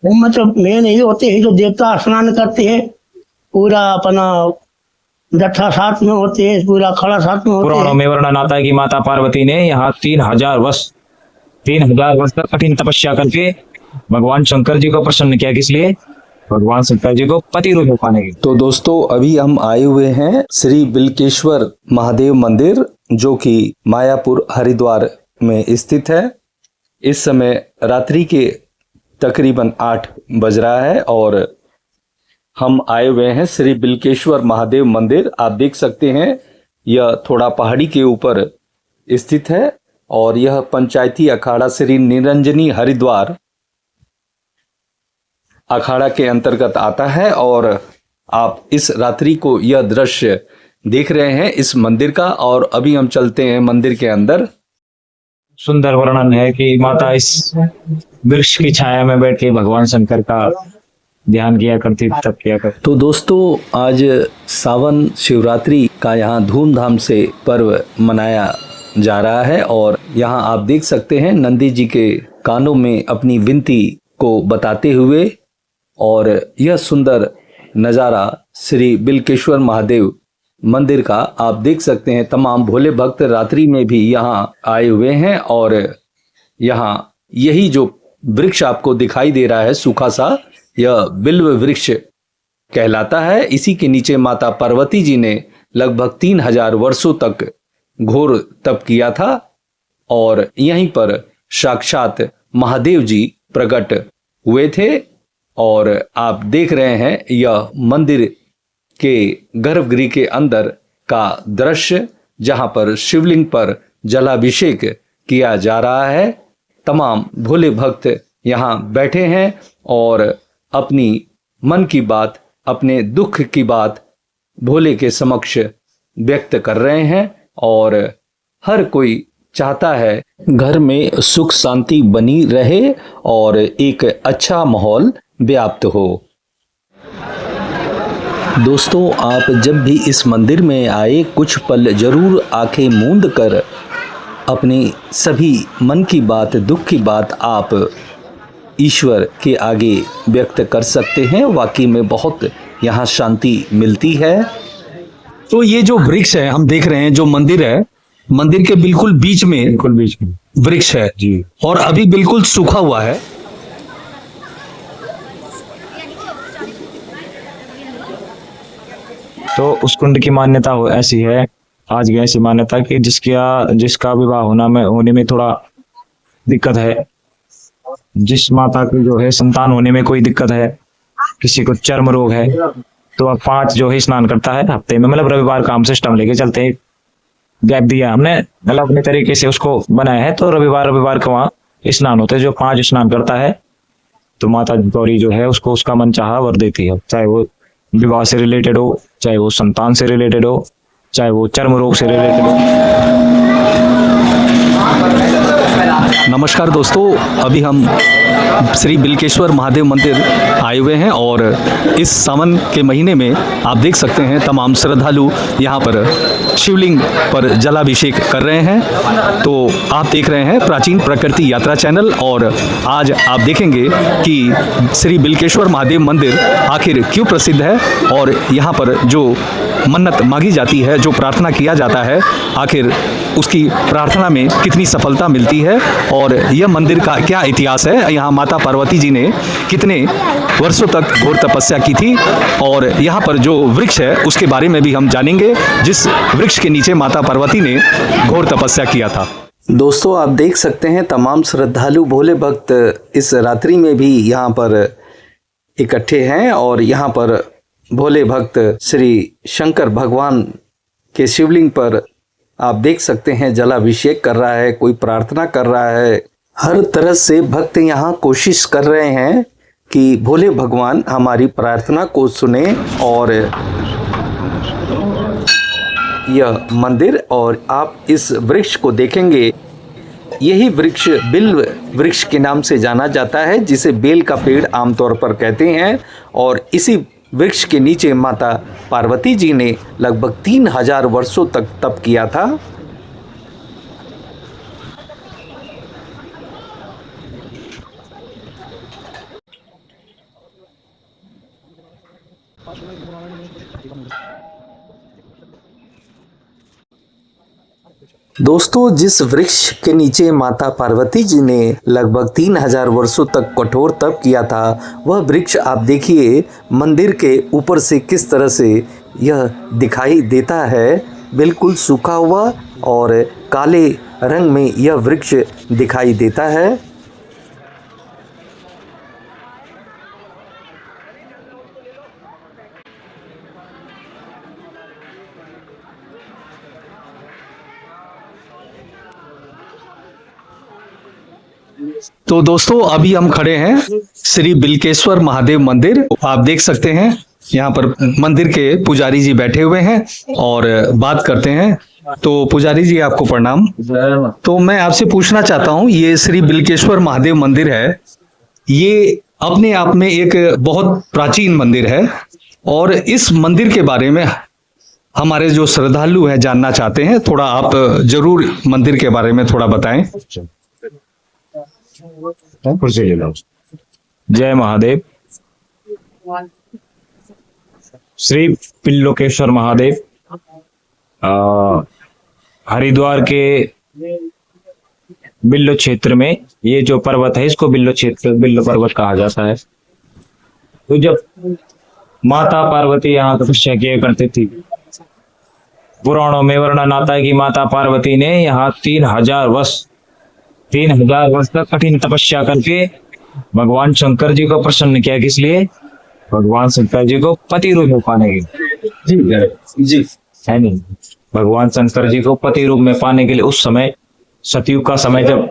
वो मतलब मेन ये होते हैं जो देवता स्नान करते हैं, पूरा अपना जत्था साथ में होते हैं, पूरा खड़ा साथ में होते पुराणों हैं। में वर्णन आता है कि माता पार्वती ने यहाँ 3,000 वर्ष तक कठिन तपस्या करके भगवान शंकर जी को प्रसन्न किया। किस लिए? भगवान शंकर जी को पति रूप में पाने के लिए। तो दोस्तों अभी हम आए हुए हैं श्री बिल्केश्वर महादेव मंदिर, जो कि मायापुर हरिद्वार में स्थित है। इस समय रात्रि के तकरीबन 8 बज रहा है और हम आए हुए हैं श्री बिल्केश्वर महादेव मंदिर। आप देख सकते हैं यह थोड़ा पहाड़ी के ऊपर स्थित है और यह पंचायती अखाड़ा श्री निरंजनी हरिद्वार अखाड़ा के अंतर्गत आता है। और आप इस रात्रि को यह दृश्य देख रहे हैं इस मंदिर का। और अभी हम चलते हैं मंदिर के अंदर। सुंदर वर्णन है कि माता इस वृक्ष की छाया में बैठ के भगवान शंकर का ध्यान किया करती, तप किया करती। तो दोस्तों आज सावन शिवरात्रि का यहाँ धूमधाम से पर्व मनाया जा रहा है और यहाँ आप देख सकते हैं नंदी जी के कानों में अपनी विनती को बताते हुए। और यह सुंदर नज़ारा श्री बिल्केश्वर महादेव मंदिर का आप देख सकते हैं। तमाम भोले भक्त रात्रि में भी यहाँ आए हुए हैं और यहाँ यही जो वृक्ष आपको दिखाई दे रहा है सूखा सा, यह बिल्व वृक्ष कहलाता है। इसी के नीचे माता पार्वती जी ने लगभग 3,000 वर्षों तक घोर तप किया था और यहीं पर साक्षात महादेव जी प्रकट हुए थे। और आप देख रहे हैं यह मंदिर के गर्भगृह के अंदर का दृश्य, जहां पर शिवलिंग पर जलाभिषेक किया जा रहा है। तमाम भोले भक्त यहाँ बैठे हैं और अपनी मन की बात, अपने दुख की बात भोले के समक्ष व्यक्त कर रहे हैं। और हर कोई चाहता है घर में सुख शांति बनी रहे और एक अच्छा माहौल व्याप्त हो। दोस्तों आप जब भी इस मंदिर में आए कुछ पल जरूर आंखें मूंद कर अपनी सभी मन की बात, दुख की बात आप ईश्वर के आगे व्यक्त कर सकते हैं। वाकई में बहुत यहाँ शांति मिलती है। तो ये जो वृक्ष है हम देख रहे हैं, जो मंदिर है, मंदिर के बिल्कुल बीच में वृक्ष है जी, और अभी बिल्कुल सूखा हुआ है। तो उस कुंड की मान्यता ऐसी है, आज की ऐसी मान्यता कि जिसका विवाह होने में थोड़ा दिक्कत है, जिस माता की जो है संतान होने में कोई दिक्कत है, किसी को चर्म रोग है, तो अब 5 जो है स्नान करता है हफ्ते में, मतलब रविवार का हम सिस्टम लेके चलते हैं। गैप दिया हमने, मतलब अपने तरीके से उसको बनाया है। तो रविवार का वहाँ स्नान होते हैं। जो 5 स्नान करता है तो माता गौरी जो है उसको उसका मन चाहा वर देती है, चाहे वो विवाह से रिलेटेड हो, चाहे वो संतान से रिलेटेड हो, चाहे वो चर्म रोग से रिलेटेड हो। नमस्कार दोस्तों, अभी हम श्री बिल्केश्वर महादेव मंदिर आए हुए हैं और इस सावन के महीने में आप देख सकते हैं तमाम श्रद्धालु यहाँ पर शिवलिंग पर जलाभिषेक कर रहे हैं। तो आप देख रहे हैं प्राचीन प्रकृति यात्रा चैनल और आज आप देखेंगे कि श्री बिल्केश्वर महादेव मंदिर आखिर क्यों प्रसिद्ध है और यहाँ पर जो मन्नत मांगी जाती है, जो प्रार्थना किया जाता है, आखिर उसकी प्रार्थना में कितनी सफलता मिलती है और यह मंदिर का क्या इतिहास है। यहाँ माता पार्वती जी ने कितने वर्षों तक घोर तपस्या की थी और यहाँ पर जो वृक्ष है उसके बारे में भी हम जानेंगे, जिस वृक्ष के नीचे माता पार्वती ने घोर तपस्या किया था। दोस्तों आप देख सकते हैं तमाम श्रद्धालु भोले भक्त इस रात्रि में भी यहाँ पर इकट्ठे हैं और यहाँ पर भोले भक्त श्री शंकर भगवान के शिवलिंग पर आप देख सकते हैं जलाभिषेक कर रहा है, कोई प्रार्थना कर रहा है। हर तरह से भक्त यहाँ कोशिश कर रहे हैं कि भोले भगवान हमारी प्रार्थना को सुने। और यह मंदिर और आप इस वृक्ष को देखेंगे, यही वृक्ष बिल्व वृक्ष के नाम से जाना जाता है, जिसे बेल का पेड़ आमतौर पर कहते हैं। और इसी वृक्ष के नीचे माता पार्वती जी ने लगभग 3,000 वर्षों तक तप किया था। दोस्तों, जिस वृक्ष के नीचे माता पार्वती जी ने लगभग 3000 वर्षों तक कठोर तप किया था, वह वृक्ष आप देखिए मंदिर के ऊपर से किस तरह से यह दिखाई देता है। बिल्कुल सूखा हुआ और काले रंग में यह वृक्ष दिखाई देता है। तो दोस्तों, अभी हम खड़े हैं श्री बिल्केश्वर महादेव मंदिर। आप देख सकते हैं यहाँ पर मंदिर के पुजारी जी बैठे हुए हैं और बात करते हैं। तो पुजारी जी, आपको प्रणाम। तो मैं आपसे पूछना चाहता हूँ, ये श्री बिल्केश्वर महादेव मंदिर है, ये अपने आप में एक बहुत प्राचीन मंदिर है और इस मंदिर के बारे में हमारे जो श्रद्धालु हैं जानना चाहते हैं। थोड़ा आप जरूर मंदिर के बारे में थोड़ा बताएं। जय महादेव। श्री बिल्लोकेश्वर महादेव हरिद्वार के बिल्लो क्षेत्र में, ये जो पर्वत है इसको बिल्लो क्षेत्र, बिल्लो पर्वत कहा जाता है। तो जब माता पार्वती यहाँ तपस्या किया करती थी, पुराणों में वर्णन आता है कि माता पार्वती ने यहाँ 3000 वर्ष तक कठिन तपस्या करके भगवान शंकर जी को प्रसन्न किया। किस लिए? भगवान शंकर जी को पति रूप में पाने के लिए। जी है नहीं, भगवान शंकर जी को पति रूप में पाने के लिए उस समय सतयुग का समय जब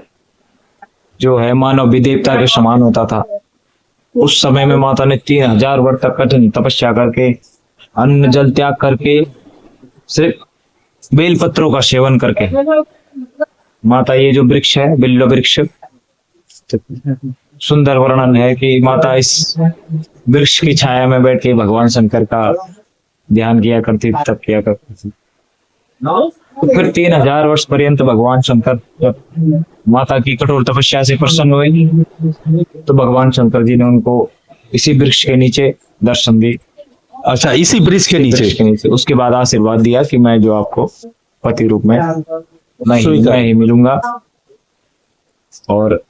जो है मानव भी देवता के समान होता था, उस समय में माता ने 3000 वर्ष तक कठिन तपस्या करके, अन्न जल त्याग करके, सिर्फ बेल पत्रों का सेवन करके, माता ये जो वृक्ष है बिल्लो वृक्ष, सुंदर वर्णन है कि माता इस वृक्ष की छाया में बैठ के भगवान शंकर का ध्यान किया करती, तप किया करती थी। तो फिर 3000 वर्ष पर्यंत भगवान शंकर जब माता की कठोर तपस्या से प्रसन्न हुए, तो भगवान शंकर जी ने उनको इसी वृक्ष के नीचे दर्शन दी। अच्छा, इसी वृक्ष के नीचे। उसके बाद आशीर्वाद दिया कि मैं जो आपको पति रूप में मैं ही मिलूंगा। और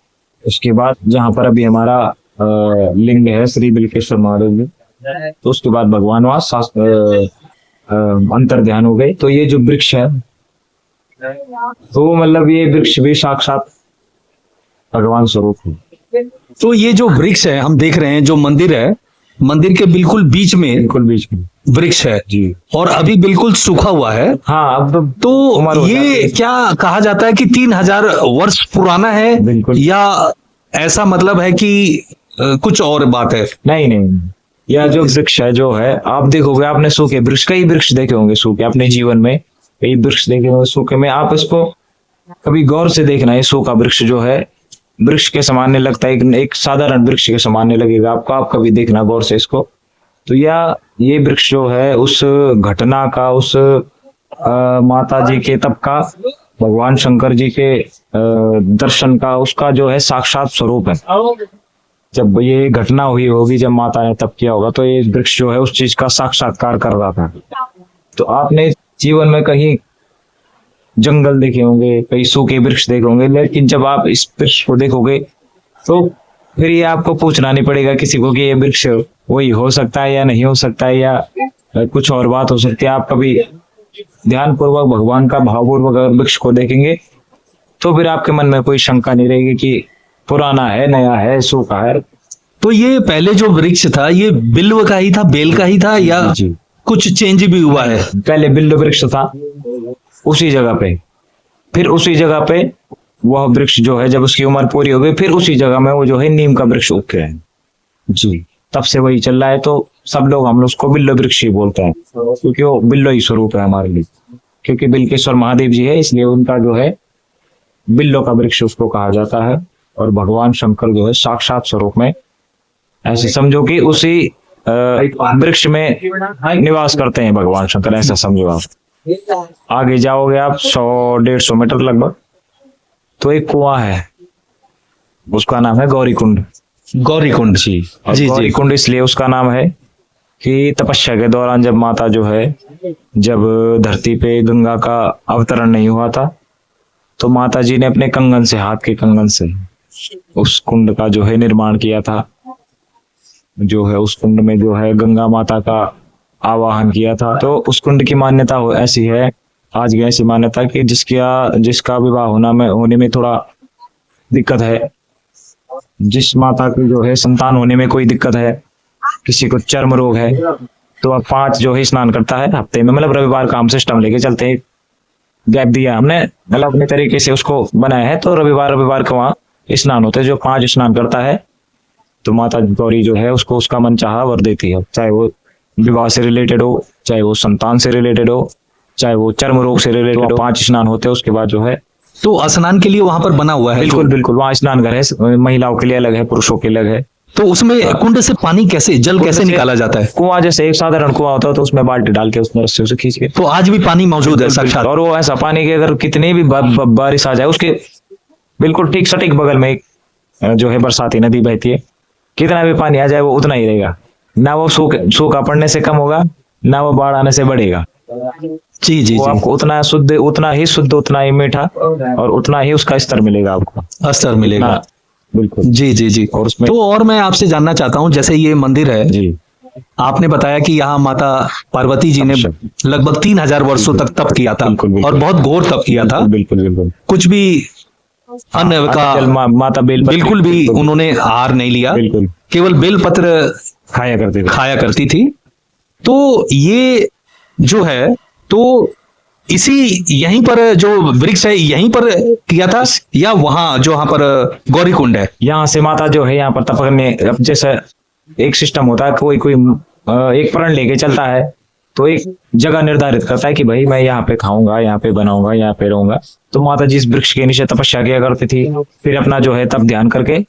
उसके बाद जहाँ पर अभी हमारा लिंग है श्री बिल्केश्वर महादेव जी, तो उसके बाद भगवान वहां अंतर ध्यान हो गए। तो ये जो वृक्ष है, तो मतलब ये वृक्ष भी साक्षात भगवान स्वरूप है। तो ये जो वृक्ष है हम देख रहे हैं, जो मंदिर है, मंदिर के बिल्कुल बीच में वृक्ष है जी, और अभी बिल्कुल सूखा हुआ है। हाँ, अब तो ये क्या कहा जाता है कि 3000 वर्ष पुराना है, बिल्कुल, या ऐसा मतलब है कि कुछ और बात है? नहीं, यह जो वृक्ष है जो है, आप देखोगे, आपने सूखे वृक्ष, कई वृक्ष देखे होंगे सूखे अपने जीवन में, कई वृक्ष देखे होंगे सूखे में। आप इसको कभी गौर से देखना, ये सूखा वृक्ष जो है वृक्ष के समान नहीं लगता, एक साधारण वृक्ष के समान नहीं लगेगा आपको। आप कभी देखना गौर से इसको। तो ये वृक्ष जो है उस घटना का, उस माता जी के तप का, भगवान शंकर जी के दर्शन का, उसका जो है साक्षात स्वरूप है। जब ये घटना हुई होगी, जब माता ने तप किया होगा, तो ये वृक्ष जो है उस चीज का साक्षात्कार कर रहा था। तो आपने जीवन में कहीं जंगल देखे होंगे, कई सूखे वृक्ष देखे होंगे, लेकिन जब आप इस वृक्ष को देखोगे तो फिर ये आपको पूछना नहीं पड़ेगा किसी को कि ये वृक्ष वही हो सकता है या नहीं हो सकता है, या कुछ और बात हो सकती है। आप कभी ध्यान पूर्वक भगवान का भावपूर्वक अगर वृक्ष को देखेंगे तो फिर आपके मन में कोई शंका नहीं रहेगी कि पुराना है, नया है, सूखा है। तो ये पहले जो वृक्ष था, ये बिल्व का ही था, बेल का ही था, या कुछ चेंज भी हुआ है? पहले बिल्व वृक्ष था उसी जगह पे, फिर उसी जगह पे वह वृक्ष जो है जब उसकी उम्र पूरी हो गई, फिर उसी जगह में वो जो है नीम का वृक्ष उग गया है जी। तब से वही चल रहा है। तो सब लोग हम उसको बिल्लो वृक्ष ही बोलते हैं, क्योंकि वो बिल्लो ही स्वरूप है हमारे लिए। क्योंकि बिल्केश्वर महादेव जी है, इसलिए उनका जो है बिल्लो का वृक्ष उसको कहा जाता है। और भगवान शंकर जो है साक्षात स्वरूप में, ऐसे समझो कि उसी वृक्ष में निवास करते हैं भगवान शंकर, ऐसा समझो आप। आगे जाओगे आप 100-150 मीटर लगभग, तो एक कुआं है, उसका नाम है गौरी कुंड। गौरी कुंड जी, गौरी कुंड इसलिए उसका नाम है कि तपस्या के दौरान जब माता जो है, जब धरती पे गंगा का अवतरण नहीं हुआ था, तो माता जी ने अपने कंगन से, हाथ के कंगन से उस कुंड का जो है निर्माण किया था। जो है उस कुंड में जो है गंगा माता का आवाहन किया था। तो उस कुंड की मान्यता ऐसी है, आज की ऐसी मान्यता कि जिसका विवाह होने में थोड़ा दिक्कत है, जिस माता की जो है संतान होने में कोई दिक्कत है, किसी को चर्म रोग है, तो अब 5 जो है स्नान करता है हफ्ते में, मतलब रविवार का हम सिस्टम लेके चलते हैं। गैप दिया हमने, मतलब अपने तरीके से उसको बनाया है। तो रविवार का वहाँ स्नान होते हैं। जो 5 स्नान करता है तो माता गौरी जो है उसको उसका मन चाहा वर देती है, चाहे वो विवाह से रिलेटेड हो, चाहे वो संतान से रिलेटेड हो, चाहे वो चर्म रोग से रिलेटेड हो। 5 स्नान होते हैं, उसके बाद जो है तो स्नान के लिए वहां पर बना हुआ है? बिल्कुल बिल्कुल, वहाँ स्नान घर है, महिलाओं के लिए अलग है, पुरुषों के अलग है। तो उसमें कुंड से पानी जल कैसे निकाला जाता है? कुआं, जैसे एक साधारण कुआं होता है तो उसमें बाल्टी डाल के उसमें रस्सी से खींच के। तो आज भी पानी मौजूद है साक्षात? और वो ऐसा पानी के अगर कितनी भी बारिश आ जाए, उसके बिल्कुल ठीक सटीक बगल में एक जो है बरसाती नदी बहती है। कितना भी पानी आ जाए वो उतना ही रहेगा, ना वो सूखा पड़ने से कम होगा, ना वो बाढ़ आने से बढ़ेगा। जी जी वो जी, आपको उतना ही शुद्ध, उतना ही मीठा और उतना ही उसका स्तर मिलेगा आपको, स्तर मिलेगा। बिल्कुल। जी जी जी। और उसमें तो और मैं आपसे जानना चाहता हूँ, जैसे ये मंदिर है जी, आपने बताया कि यहाँ माता पार्वती जी ने लगभग 3000 वर्षों तक तप किया था, और बहुत घोर तप किया था। बिल्कुल बिल्कुल, कुछ भी अन्न का माता बिल्कुल भी उन्होंने आहार नहीं लिया, बिल्कुल केवल बेलपत्र खाया करती थी। तो ये जो है, तो यहीं पर जो वृक्ष है यहीं पर किया था, या वहां जो यहाँ पर गौरी कुंड है, यहाँ से माता जो है यहाँ पर तप करने, अब जैसे एक सिस्टम होता है, कोई एक प्रण लेके चलता है, तो एक जगह निर्धारित करता है कि भाई मैं यहाँ पे खाऊंगा, यहाँ पे बनाऊंगा, यहाँ पे रहूंगा। तो माता जी इस वृक्ष के नीचे तपस्या किया करती थी। फिर अपना जो है तप ध्यान करके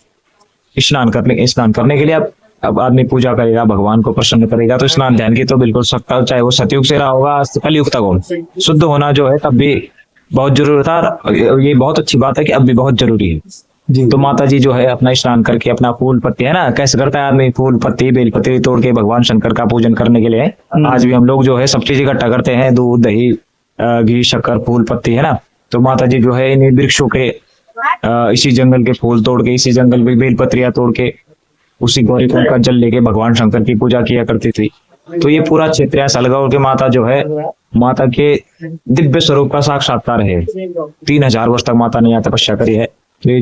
स्नान करने के लिए अब आदमी पूजा करेगा, भगवान को प्रसन्न करेगा, तो स्नान ध्यान की तो बिल्कुल सकता, चाहे वो सतयुग से रहा होगा कलयुग तक हो, शुद्ध होना जो है तब भी बहुत जरूरी था। ये बहुत अच्छी बात है कि अब भी बहुत जरूरी है जी। तो माता जी जो है अपना स्नान करके, अपना फूल पत्ती है ना, कैसे करता है आदमी, फूल पत्ती बेल पत्ती तोड़ के भगवान शंकर का पूजन करने के लिए आज भी हम लोग जो है सब चीज इकट्ठा करते हैं, दूध दही घी शक्कर फूल पत्ती है ना। तो माता जी जो है इन वृक्षों के इसी जंगल के फूल तोड़ के, इसी जंगल में बेल पत्रियां तोड़ के, उसी गौरी कुंड का जल लेके भगवान शंकर की पूजा किया करती थी। तो ये पूरा क्षेत्र है सलगांव के, माता जो है माता के दिव्य स्वरूप का साक्षात्कार है। 3000 वर्ष तक माता ने यहाँ तपस्या करी है। तो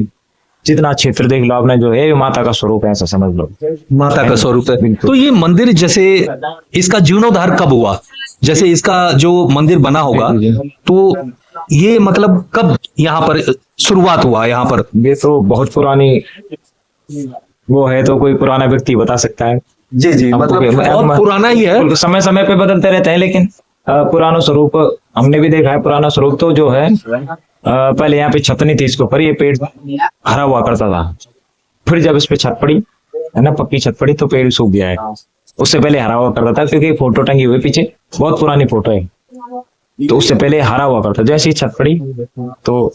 जितना क्षेत्र देख लो आपने जो है ये माता का स्वरूप है, ऐसा समझ लो, माता का स्वरूप है। तो ये मंदिर जैसे इसका जीर्णोद्धार कब हुआ, जैसे इसका जो मंदिर बना होगा, तो ये मतलब कब यहाँ पर शुरुआत हुआ? यहाँ पर ये तो बहुत पुरानी वो है, तो कोई पुराना व्यक्ति बता सकता है। जी जी, मतलब बहुत पुराना ही है, समय समय पे बदलते रहते हैं, लेकिन पुराना स्वरूप हमने भी देखा है। पुराना स्वरूप तो जो है पहले यहाँ पे छत नहीं थी इसके ऊपर, ये पेड़ हरा हुआ करता था। फिर जब इस पे छत पड़ी है ना, पक्की छत पड़ी, तो पेड़ सूख गया है। उससे पहले हरा हुआ करता था, क्योंकि फोटो टंगी हुई पीछे, बहुत पुरानी फोटो है, तो उससे पहले हरा हुआ करता। जैसे ही छत पड़ी तो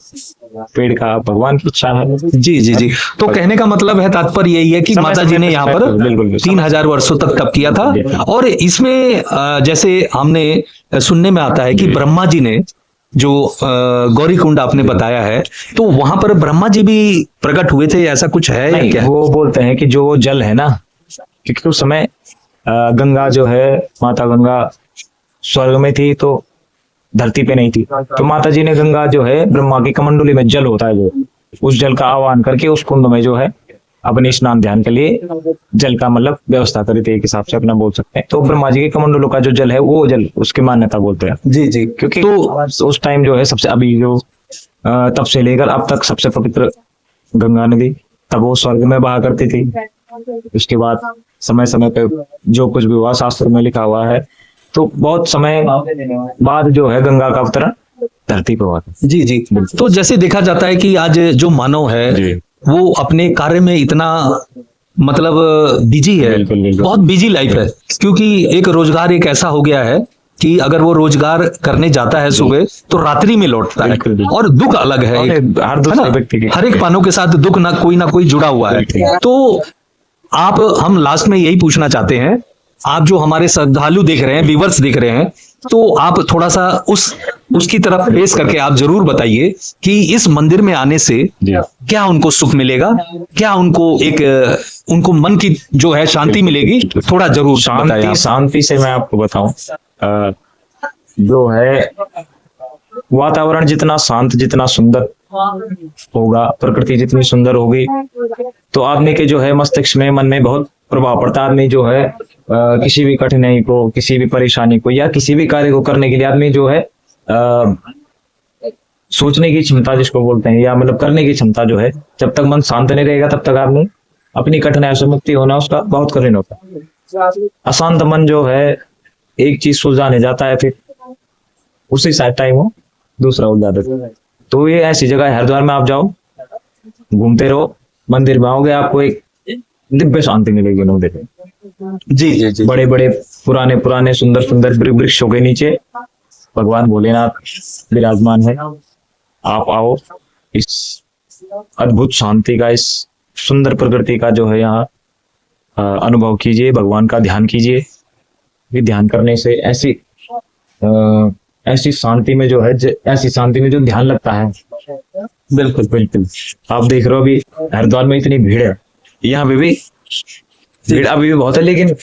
पेड़ का भगवान की इच्छा है। जी जी जी। तो कहने का मतलब है, तात्पर्य यही है कि माता जी ने यहाँ पर 3000 वर्षों तक तप किया था। और इसमें जैसे हमने सुनने में आता है कि ब्रह्मा जी ने जो गौरी कुंड आपने बताया है, तो वहां पर ब्रह्मा जी भी प्रकट हुए थे, ऐसा कुछ है या क्या? वो बोलते हैं कि जो जल है ना, क्योंकि उस समय गंगा जो है, माता गंगा स्वर्ग में थी, तो धरती पे नहीं थी। तो माता जी ने गंगा जो है, ब्रह्मा की कमंडली में जल होता है, जो उस जल का आह्वान करके उस कुंड में जो है अपने स्नान ध्यान के लिए जल का मतलब व्यवस्था करी थी, एक हिसाब से अपना बोल सकते हैं। तो ब्रह्मा जी के कमंडलों का जो जल है, वो जल उसकी मान्यता बोलते हैं। जी जी। क्योंकि तो उस टाइम जो है सबसे, अभी जो तब से लेकर अब तक सबसे पवित्र गंगा नदी, तब वो स्वर्ग में बहा करती थी। उसके बाद समय समय पे जो कुछ भी हुआ शास्त्र में लिखा हुआ है, तो बहुत समय बाद जो है गंगा का अवतरण धरती पर हुआ था। जी जी। तो जैसे देखा जाता है कि आज जो मानव है वो अपने कार्य में इतना मतलब बिजी है, बहुत बिजी लाइफ है, क्योंकि एक रोजगार एक ऐसा हो गया है कि अगर वो रोजगार करने जाता है सुबह तो रात्रि में लौटता है, और दुख अलग है, हर एक पानों के साथ दुख ना कोई जुड़ा हुआ है। तो हम लास्ट में यही पूछना चाहते हैं आप जो हमारे श्रद्धालु देख रहे हैं, व्यूवर्स देख रहे हैं, तो आप थोड़ा सा उसकी तरफ फेस करके आप जरूर बताइए कि इस मंदिर में आने से क्या उनको सुख मिलेगा, क्या उनको उनको मन की जो है शांति मिलेगी, थोड़ा जरूर बताइए आप। शांति से मैं आपको बताऊं, जो है वातावरण जितना शांत, जितना सुंदर होगा, प्रकृति जितनी सुंदर होगी, तो आदमी के जो है मस्तिष्क में, मन में बहुत प्रभाव पड़ता है। आदमी जो है किसी भी कठिनाई को, किसी भी परेशानी को या किसी भी कार्य को करने के लिए आदमी जो है सोचने की क्षमता जिसको बोलते हैं, या मतलब करने की क्षमता जो है, जब तक मन शांत नहीं रहेगा तब तक आदमी अपनी कठिनाई से मुक्ति होना उसका बहुत कठिन होता है। अशांत मन जो है एक चीज सुलझाने जाता है, फिर उसी टाइम वो दूसरा उलझा देता है। तो ये ऐसी जगह है, हरिद्वार में आप जाओ, घूमते रहो, मंदिर में आओगे, आपको एक दिव्य शांति मिलेगी मंदिर में। जी जी जी। बड़े बड़े पुराने पुराने सुंदर सुंदर वृक्षों के नीचे भगवान भोलेनाथ विराजमान है। आप आओ, इस अद्भुत शांति का, इस सुंदर प्रकृति का जो है यहाँ अनुभव कीजिए, भगवान का ध्यान कीजिए। ये ध्यान करने से ऐसी शांति में जो है, ऐसी शांति में जो ध्यान लगता है, बिल्कुल बिल्कुल। आप देख रहे हो अभी हरिद्वार में इतनी भीड़ है, यहाँ पे भी भीड़ अभी भी बहुत है, लेकिन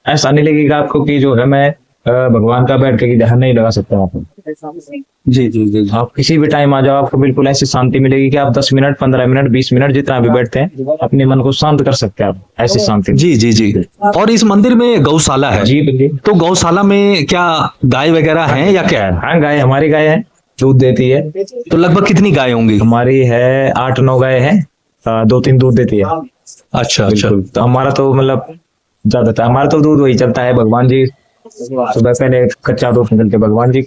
ऐसा नहीं लगेगा आपको कि जो है मैं भगवान का बैठ के ध्यान नहीं लगा सकता वहाँ पर। जी जी जी। आप किसी भी टाइम आ जाओ, आपको बिल्कुल ऐसी शांति मिलेगी कि आप 10 मिनट, 15 मिनट, 20 मिनट जितना भी बैठते हैं, अपने मन को शांत कर सकते हैं आप, ऐसी शांति। जी जी जी। और इस मंदिर में गौशाला है जी बिल्कुल। तो गौशाला में क्या गाय वगैरह हैं या क्या है? हाँ, गाय, हमारी गाय है, दूध देती है। तो लगभग कितनी गाय होंगी? हमारी है 8-9 गाय है, 2-3 दूध देती है। अच्छा अच्छा। तो हमारा तो मतलब ज्यादातर हमारा तो दूध वही चलता है, भगवान जी सुबह पहले कच्चा दूध निकलते भगवान जी,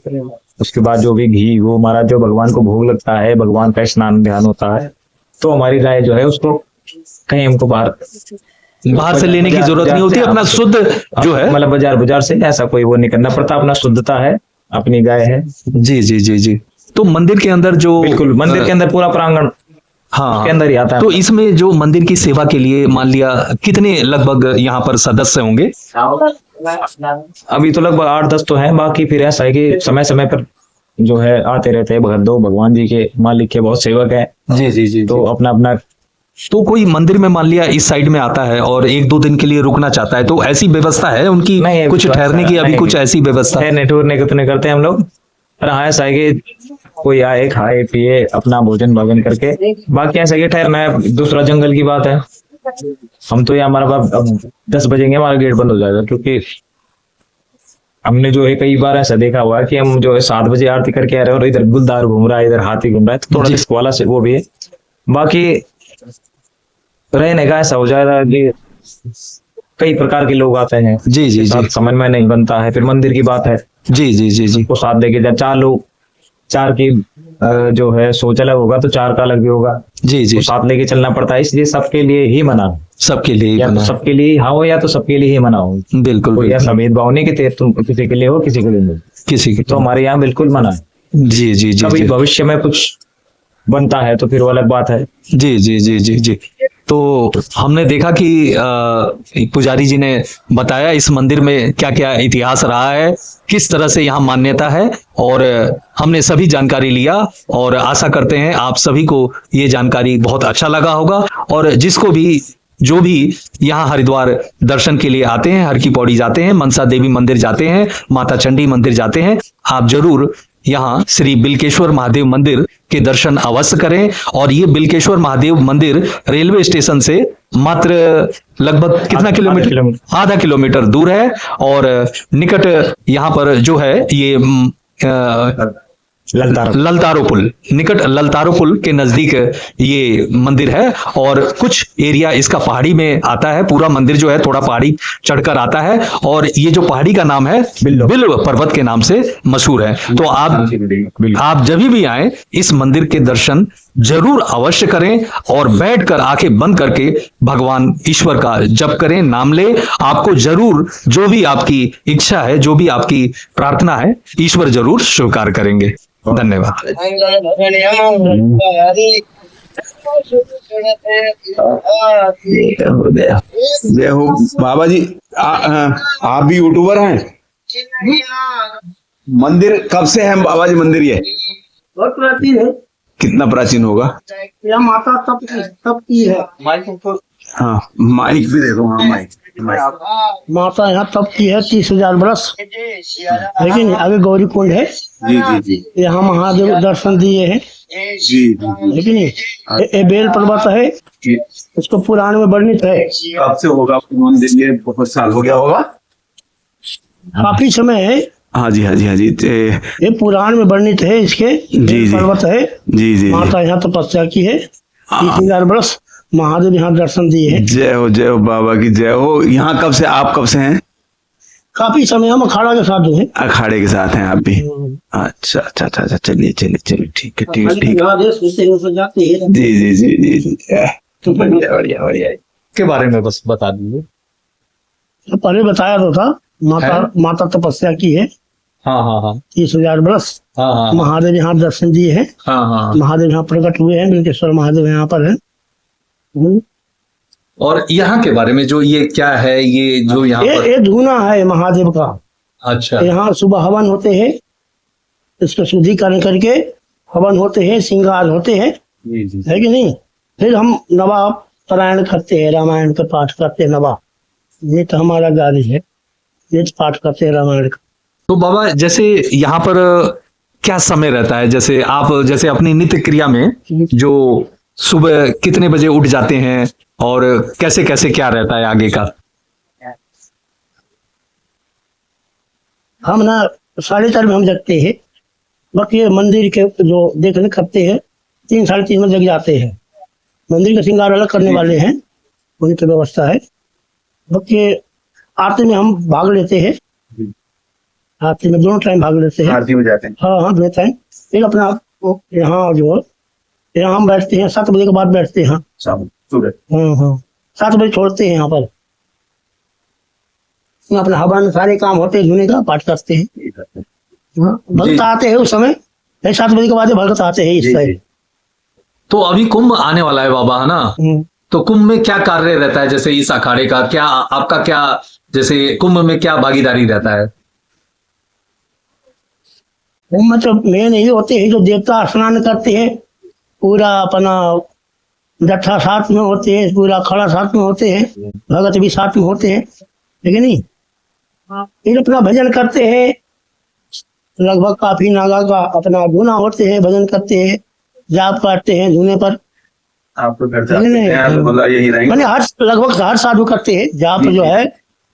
उसके बाद जो भी घी, वो हमारा जो भगवान को भोग लगता है, भगवान का स्नान ध्यान होता है, तो हमारी गाय जो है उसको कहीं हमको बाहर से लेने की जरूरत नहीं होती, अपना शुद्ध जो है, मतलब बाजार से ऐसा कोई वो नहीं करना पड़ता, अपना शुद्धता है, अपनी गाय है। जी जी जी जी। तो मंदिर के अंदर जो, बिल्कुल मंदिर के अंदर पूरा प्रांगण हाँ के अंदर ही आता है। तो इसमें जो मंदिर की सेवा के लिए मान लिया कितने लगभग यहाँ पर सदस्य होंगे? अभी तो लगभग 8-10 तो हैं, बाकी फिर ऐसा है कि समय समय पर जो है आते रहते हैं भगवान जी के मालिक के बहुत सेवक है। जी जी जी। तो अपना अपना, तो कोई मंदिर में मान लिया इस साइड में आता है और 1-2 दिन के लिए रुकना चाहता है, तो ऐसी व्यवस्था है उनकी? नहीं, कुछ ठहरने की अभी कुछ ऐसी व्यवस्था है? टूरने को तो नहीं करते हम लोग, पर हाँ ऐसा है कि कोई आए, खाए पिए, अपना भोजन करके, बाकी ऐसा कि ठहरना है दूसरा जंगल की बात है। हम तो ये हमारा अब 10 बजेंगे हमारा गेट बंद हो जाएगा, क्योंकि हमने जो है कई बार ऐसा देखा हुआ है कि हम जो है 7 बजे आरती करके आ रहे हैं और इधर गुलदार घूम रहा है, इधर हाथी घूम रहा है, तो थोड़ा रिस्क वाला से वो भी है। बाकी रहने का ऐसा हो जाएगा कि कई प्रकार के लोग आते हैं। जी जी जी। समझ में नहीं बनता है, फिर मंदिर की बात है। जी जी जी जी। को साथ लेके जाए, 4 लोग, 4 की जो है सोच अलग होगा, तो 4 का अलग भी होगा। जी जी। तो साथ लेके चलना पड़ता है, इसलिए सबके लिए ही मना, सबके लिए या तो सबके लिए हाँ हो, या तो सबके लिए ही मना हो। बिल्कुल। कोई ऐसा भेदभाव नहीं कि तुम किसी के लिए हो, किसी के लिए नहीं, किसी के, तो हमारे यहाँ बिल्कुल मना है। जी जी जी। कभी भविष्य में कुछ बनता है तो फिर वो अलग बात है। जी जी जी जी जी। तो हमने देखा कि पुजारी जी ने बताया इस मंदिर में क्या क्या इतिहास रहा है, किस तरह से यहाँ मान्यता है, और हमने सभी जानकारी लिया, और आशा करते हैं आप सभी को ये जानकारी बहुत अच्छा लगा होगा। और जिसको भी, जो भी यहाँ हरिद्वार दर्शन के लिए आते हैं, हर की पौड़ी जाते हैं, मनसा देवी मंदिर जाते हैं, माता चंडी मंदिर जाते हैं, आप जरूर यहाँ श्री बिल्केश्वर महादेव मंदिर के दर्शन अवश्य करें। और ये बिल्केश्वर महादेव मंदिर रेलवे स्टेशन से मात्र लगभग कितना किलोमीटर? आधा किलोमीटर दूर है। और निकट यहाँ पर जो है ये ललतारो पुल, निकट ललतारो पुल के नजदीक ये मंदिर है। और कुछ एरिया इसका पहाड़ी में आता है, पूरा मंदिर जो है थोड़ा पहाड़ी चढ़कर आता है, और ये जो पहाड़ी का नाम है बिल्व पर्वत के नाम से मशहूर है। तो आप जब भी आए इस मंदिर के दर्शन जरूर अवश्य करें, और बैठकर आंखें बंद करके भगवान ईश्वर का जप करें, नाम ले। आपको जरूर जो भी आपकी इच्छा है, जो भी आपकी प्रार्थना है, ईश्वर जरूर स्वीकार करेंगे। धन्यवाद। जय हो बाबा जी। आप भी यूट्यूबर हैं? मंदिर कब से है बाबा जी मंदिर ये? बहुत प्राचीन है। कितना प्राचीन होगा? यह माता तप की है। हाँ माइक भी देखो। हाँ माइक माता यहाँ तप की है 30,000 वर्ष, लेकिन आगे गौरी कुंड है। जी जी जी यहाँ महादेव दर्शन दिए हैं, जी जी लेकिन ये बेल पर्वत है, इसको पुराण में वर्णित है। कब से होगा मंदिर ये? बहुत साल हो गया होगा। काफी समय है। हाँ जी हाँ जी हाँ जी। ये पुराण में वर्णित है, इसके जी, बेल जी। पर्वत है। जी जी माता यहाँ तपस्या की है 30,000 वर्ष, महादेव यहाँ दर्शन दिए हैं। जय हो बाबा की जय हो। यहाँ कब से, आप कब से हैं? काफी समय हम अखाड़ा के साथ हैं। अखाड़े के साथ हैं आप भी? अच्छा अच्छा अच्छा अच्छा, चलिए चलिए चलिए, ठीक है ठीक है ठीक है। जाते हैं। जी जी जी जी जी, बढ़िया बढ़िया बढ़िया। के बारे में बस बता दीजिए। तो पहले बताया तो था, माता तपस्या की है हाँ हाँ हाँ 30,000 वर्ष। हाँ हाँ महादेव यहाँ दर्शन दिए हैं। हाँ हाँ। महादेव यहाँ प्रकट हुए हैं, बिल्केश्वर महादेव यहाँ पर है। और यहाँ के बारे में जो ये क्या है, ये जो यहाँ पर? ये धूना है महादेव का। अच्छा यहाँ सुबह हवन होते हैं, इसका शुद्धिकरण करके हवन होते हैं, श्रृंगार होते हैं, जी जी है कि नहीं। फिर हम नवा पारायण करते हैं, रामायण का पाठ करते हैं। नवा ये तो हमारा गाड़ी है, ये तो पाठ करते हैं रामायण का। तो बाबा जैसे यहाँ पर क्या समय रहता है, जैसे आप जैसे अपनी नित्य क्रिया में जो सुबह कितने बजे उठ जाते हैं और कैसे कैसे क्या रहता है आगे का? हम ना 4:30 में हम जगते हैं, बाकी ये मंदिर के जो देखने करते हैं 3 साढ़े 3 में जग जाते हैं। मंदिर का श्रृंगार अलग करने वाले हैं, उनकी व्यवस्था है। बाकी आरती में हम भाग लेते हैं, आरती में दोनों टाइम भाग लेते हैं। आरती में जाते हैं? हाँ हाँ दोनों टाइम। फिर अपना यहाँ जो यहाँ हम बैठते हैं 7 बजे के बाद बैठते हैं। सुबह हाँ 7 बजे छोड़ते हैं यहाँ पर। अपना हवन सारे काम होते हैं, धुने का पाठ करते हैं। हाँ, भक्त आते हैं उस समय, 7 बजे के बाद भक्त आते हैं इस समय। तो अभी कुंभ आने वाला है बाबा, है ना? तो कुंभ में क्या कार्य रहता है, जैसे इस अखाड़े का क्या, आपका क्या, जैसे कुंभ में क्या भागीदारी रहता है? कुंभ में तो मेन यही होते हैं जो देवता स्नान करते हैं, पूरा अपना जत्था साथ में होते हैं, पूरा खड़ा साथ में होते हैं, भगत भी साथ में होते हैं, ठीक है नहीं। फिर अपना भजन करते हैं, लगभग काफी नागा का अपना धुना होते हैं, भजन करते हैं, जाप करते हैं धुने पर। आप तो घर यही रहेंगे मैंने लगभग हर साधु करते हैं जाप, जो है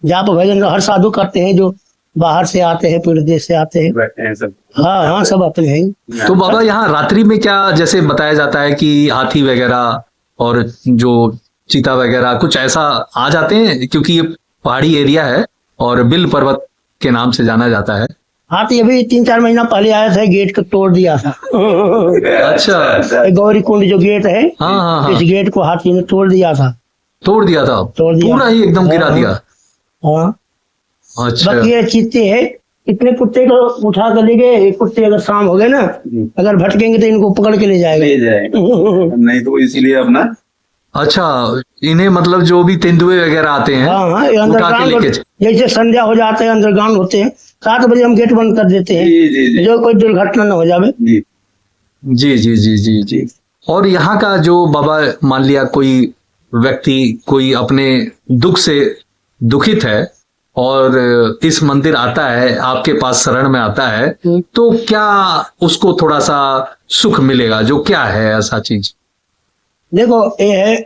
जाप भजन हर साधु करते हैं, जो बाहर से आते हैं, पूरे देश से आते हैं सब। हाँ हाँ सब अपने हैं। तो बाबा यहाँ रात्रि में क्या, जैसे बताया जाता है कि हाथी वगैरह और जो चीता वगैरह कुछ ऐसा आ जाते हैं, क्योंकि ये पहाड़ी एरिया है और बिल पर्वत के नाम से जाना जाता है। हाथी अभी 3-4 महीना पहले आया था, गेट को तोड़ दिया था। अच्छा गौरी कुंड जो गेट है, हाँ हाँ हाँ, इस गेट को हाथी ने तोड़ दिया था। तोड़ दिया था? तोड़ दिया, पूरा ही एकदम गिरा दिया? हाँ। अच्छा बाकी ये चीते हैं, इतने कुत्ते को उठा कर ले गए। कुत्ते अगर शाम हो गए ना, अगर भटकेंगे तो इनको पकड़ के ले जाएगा। नहीं तो इसीलिए अपना। अच्छा, इन्हें मतलब जो भी तेंदुए वगैरह आते हैं, हाँ हाँ, ये उठा के लेके जैसे संध्या हो जाते हैं, अंडरग्राउंड होते हैं, 7 बजे हम गेट बंद कर देते हैं, जो कोई दुर्घटना न हो जाए। जी जी जी जी जी। और यहाँ का जो बाबा, मान लिया कोई व्यक्ति कोई अपने दुख से दुखित है और इस मंदिर आता है, आपके पास शरण में आता है, तो क्या उसको थोड़ा सा सुख मिलेगा? जो क्या है ऐसा चीज? देखो ये है,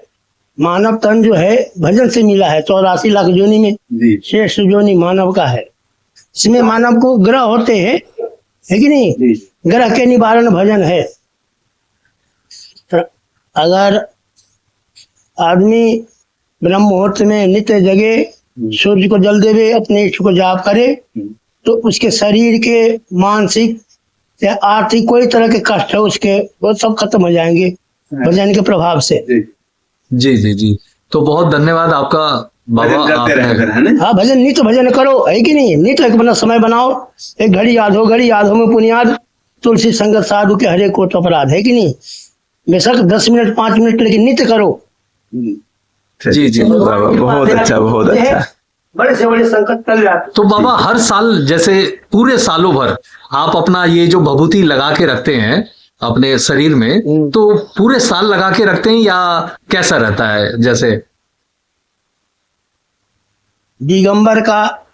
मानव तन जो है भजन से मिला है। 84 लाख योनि में श्रेष्ठ योनि मानव का है। इसमें मानव को ग्रह होते हैं, है कि नहीं। ग्रह के निवारण भजन है। तो अगर आदमी ब्रह्म मुहूर्त में नित्य जगे, सूर्य को जल देवे, अपने इष्ट को जाप करे, तो उसके शरीर के मानसिक या आर्थिक कोई तरह के कष्ट है उसके, वो सब खत्म हो जाएंगे भजन के प्रभाव से। जी जी जी। तो बहुत धन्यवाद आपका बाबा। हाँ भजन, नित्य भजन करो, है कि नहीं। नित्य अपना समय बनाओ, एक घड़ी याद हो में पुनियाद, तुलसी संगत साधु के हरे को तो अपराध, है कि नहीं। बेशक 10 मिनट 5 मिनट, लेकिन नित्य करो। जी जी। बहुत अच्छा, बहुत अच्छा। बड़े से बड़े संकट टल जाते। तो बाबा हर साल जैसे पूरे सालों भर आप अपना ये जो भभूति लगा के रखते हैं अपने शरीर में, तो पूरे साल लगा के रखते हैं या कैसा रहता है? जैसे दिगंबर का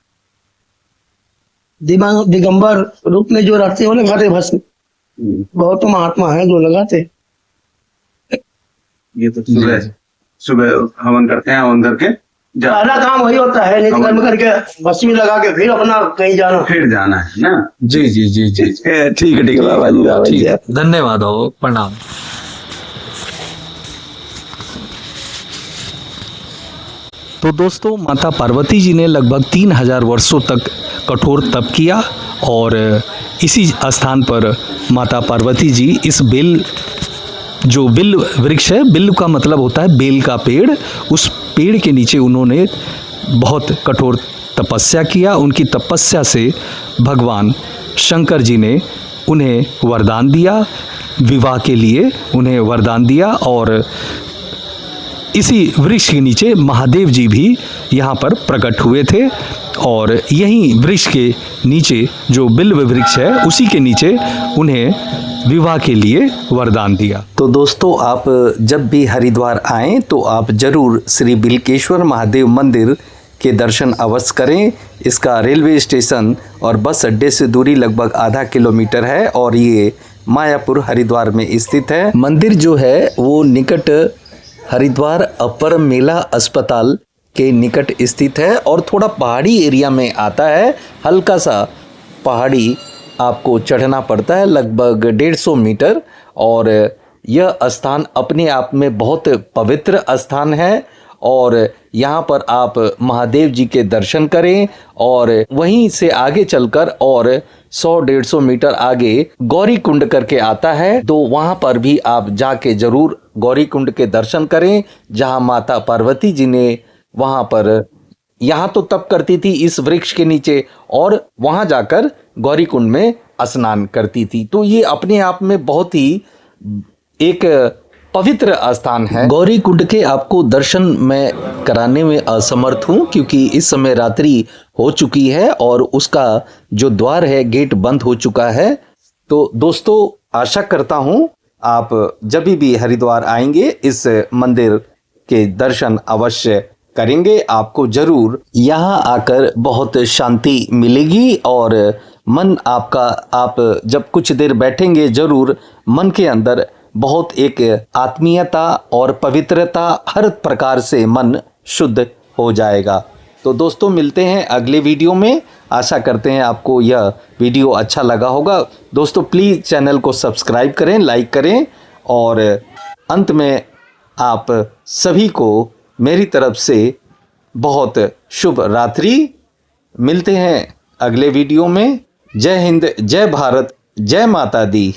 दिगंबर रूप में जो रहते हैं वो लगाते भस्म। बहुत महात्मा है जो लगाते। ये तो सुबह सुबह हवन करते हैं, हवन करके पहला काम वही होता है, नित्य कर्म करके भस्मी लगा के फिर अपना कहीं जाना, फिर जाना है ना। जी जी जी जी। ठीक है बाबा जी, बाबा जी। ठीक है, धन्यवाद हो, प्रणाम। तो दोस्तों, माता पार्वती जी ने लगभग 3000 वर्षों तक कठोर तप किया और इसी स्थान पर माता पार्वती जी इस बेल, जो बिल वृक्ष है, बिल का मतलब होता है बेल का पेड़, उस पेड़ के नीचे उन्होंने बहुत कठोर तपस्या किया। उनकी तपस्या से भगवान शंकर जी ने उन्हें वरदान दिया, विवाह के लिए उन्हें वरदान दिया। और इसी वृक्ष के नीचे महादेव जी भी यहाँ पर प्रकट हुए थे और यही वृक्ष के नीचे जो बिल्व वृक्ष है उसी के नीचे उन्हें विवाह के लिए वरदान दिया। तो दोस्तों, आप जब भी हरिद्वार आएं तो आप जरूर श्री बिल्केश्वर महादेव मंदिर के दर्शन अवश्य करें। इसका रेलवे स्टेशन और बस अड्डे से दूरी लगभग आधा किलोमीटर है और ये मायापुर हरिद्वार में स्थित है। मंदिर जो है वो निकट हरिद्वार अपर मेला अस्पताल के निकट स्थित है और थोड़ा पहाड़ी एरिया में आता है। हल्का सा पहाड़ी आपको चढ़ना पड़ता है, लगभग 150 मीटर। और यह स्थान अपने आप में बहुत पवित्र स्थान है और यहाँ पर आप महादेव जी के दर्शन करें। और वहीं से आगे चलकर और 100-150 मीटर आगे गौरी कुंड करके आता है, तो वहाँ पर भी आप जाके जरूर गौरी कुंड के दर्शन करें, जहाँ माता पार्वती जी ने वहाँ पर यहाँ तो तप करती थी इस वृक्ष के नीचे और वहाँ जाकर गौरी कुंड में स्नान करती थी। तो ये अपने आप में बहुत ही एक पवित्र स्थान है। गौरी कुंड के आपको दर्शन मैं कराने में असमर्थ हूँ क्योंकि इस समय रात्रि हो चुकी है और उसका जो द्वार है गेट बंद हो चुका है। तो दोस्तों, आशा करता हूँ आप जब भी हरिद्वार आएंगे इस मंदिर के दर्शन अवश्य करेंगे। आपको जरूर यहाँ आकर बहुत शांति मिलेगी और मन आपका, आप जब कुछ देर बैठेंगे जरूर मन के अंदर बहुत एक आत्मीयता और पवित्रता, हर प्रकार से मन शुद्ध हो जाएगा। तो दोस्तों, मिलते हैं अगले वीडियो में। आशा करते हैं आपको यह वीडियो अच्छा लगा होगा। दोस्तों, प्लीज़ चैनल को सब्सक्राइब करें, लाइक करें और अंत में आप सभी को मेरी तरफ से बहुत शुभ रात्रि। मिलते हैं अगले वीडियो में। जय हिंद, जय भारत, जय माता दी।